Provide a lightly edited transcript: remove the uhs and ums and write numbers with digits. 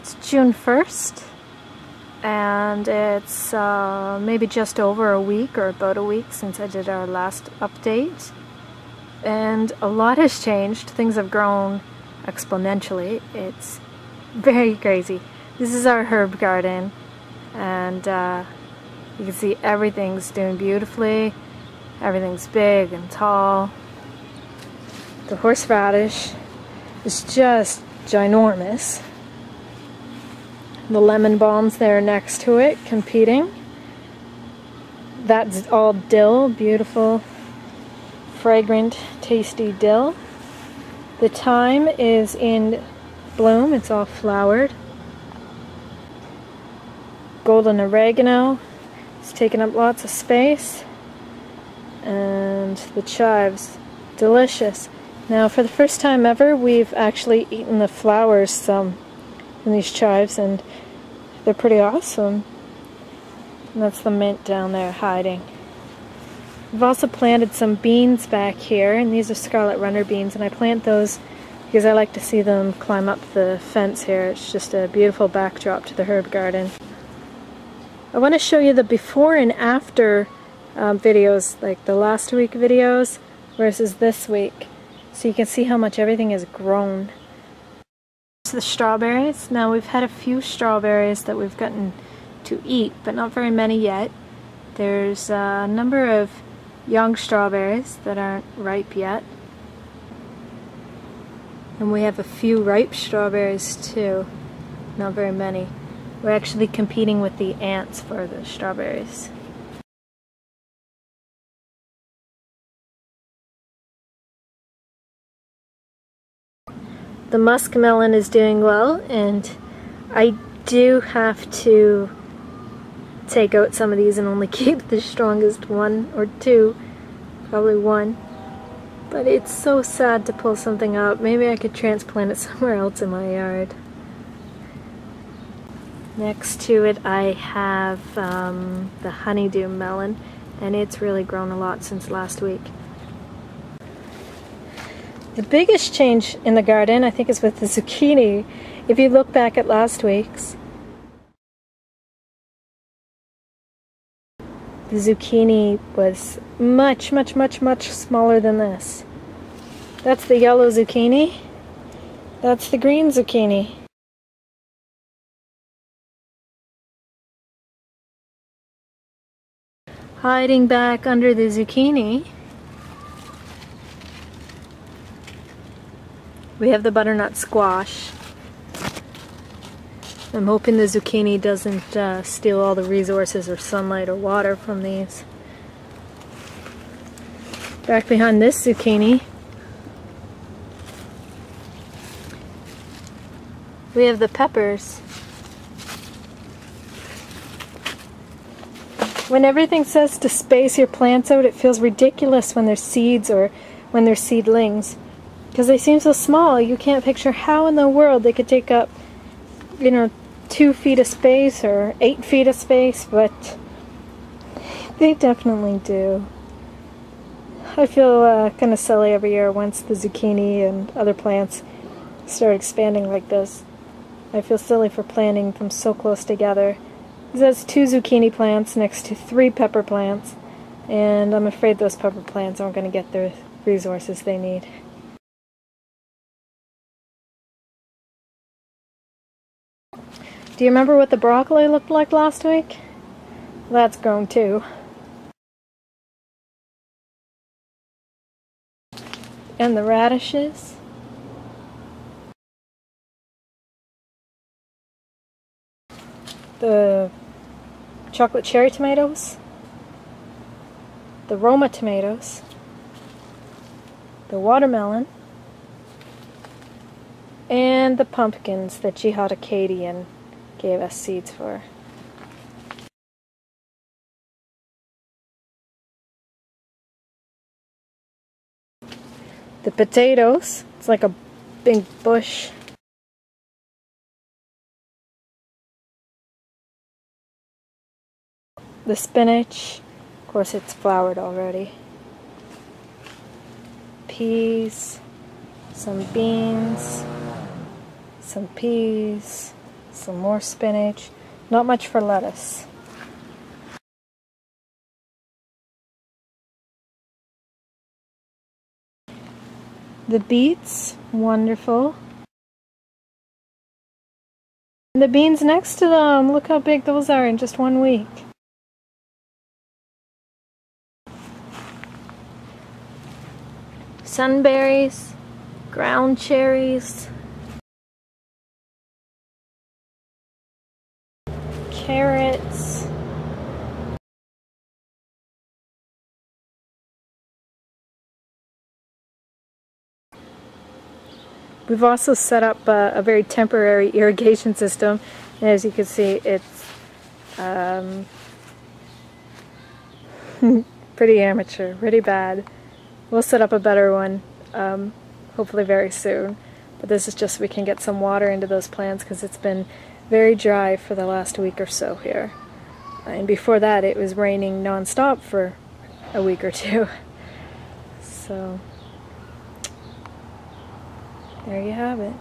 It's June 1st, and it's maybe just over a week or about a week since I did our last update. And a lot has changed. Things have grown exponentially. It's very crazy. This is our herb garden, and you can see everything's doing beautifully. Everything's big and tall. The horseradish is just ginormous. The lemon balms there next to it, competing. That's all dill, beautiful, fragrant, tasty dill. The thyme is in bloom, it's all flowered. Golden oregano, it's taking up lots of space. And the chives, delicious. Now, for the first time ever, we've actually eaten the flowers in these chives, and they're pretty awesome. And that's the mint down there hiding. We've also planted some beans back here, and these are scarlet runner beans, and I plant those because I like to see them climb up the fence here. It's just a beautiful backdrop to the herb garden. I want to show you the before and after videos, like the last week videos versus this week, so you can see how much everything has grown. The strawberries. Now, we've had a few strawberries that we've gotten to eat, but not very many yet. There's a number of young strawberries that aren't ripe yet, and we have a few ripe strawberries too. Not very many. We're actually competing with the ants for the strawberries. The Musk Melon is doing well, and I do have to take out some of these and only keep the strongest one or two, probably one. But it's so sad to pull something up. Maybe I could transplant it somewhere else in my yard. Next to it I have the Honeydew Melon, and it's really grown a lot since last week. The biggest change in the garden, I think, is with the zucchini. If you look back at last week's, the zucchini was much smaller than this. That's the yellow zucchini. That's the green zucchini. Hiding back under the zucchini, we have the butternut squash. I'm hoping the zucchini doesn't steal all the resources or sunlight or water from these. Back behind this zucchini, we have the peppers. When everything says to space your plants out, it feels ridiculous when they're seeds or when they're seedlings, because they seem so small. You can't picture how in the world they could take up, 2 feet of space or 8 feet of space, but they definitely do. I feel kind of silly every year once the zucchini and other plants start expanding like this. I feel silly for planting them so close together. That's 2 zucchini plants next to 3 pepper plants, and I'm afraid those pepper plants aren't going to get the resources they need. Do you remember what the broccoli looked like last week? That's grown too. And the radishes. The chocolate cherry tomatoes. The Roma tomatoes. The watermelon. And the pumpkins that Jihad Acadian gave us seeds for. The potatoes, it's like a big bush. The spinach, of course it's flowered already. Peas, some beans, some peas, Some more spinach. Not much for lettuce. The beets, wonderful. And the beans next to them, look how big those are in just 1 week. Sunberries, ground cherries, carrots, we've also set up a very temporary irrigation system, and as you can see, it's pretty amateur, pretty bad. We'll set up a better one, hopefully very soon. But this is just so we can get some water into those plants because it's been very dry for the last week or so here. And before that it was raining non-stop for a week or two. So there you have it.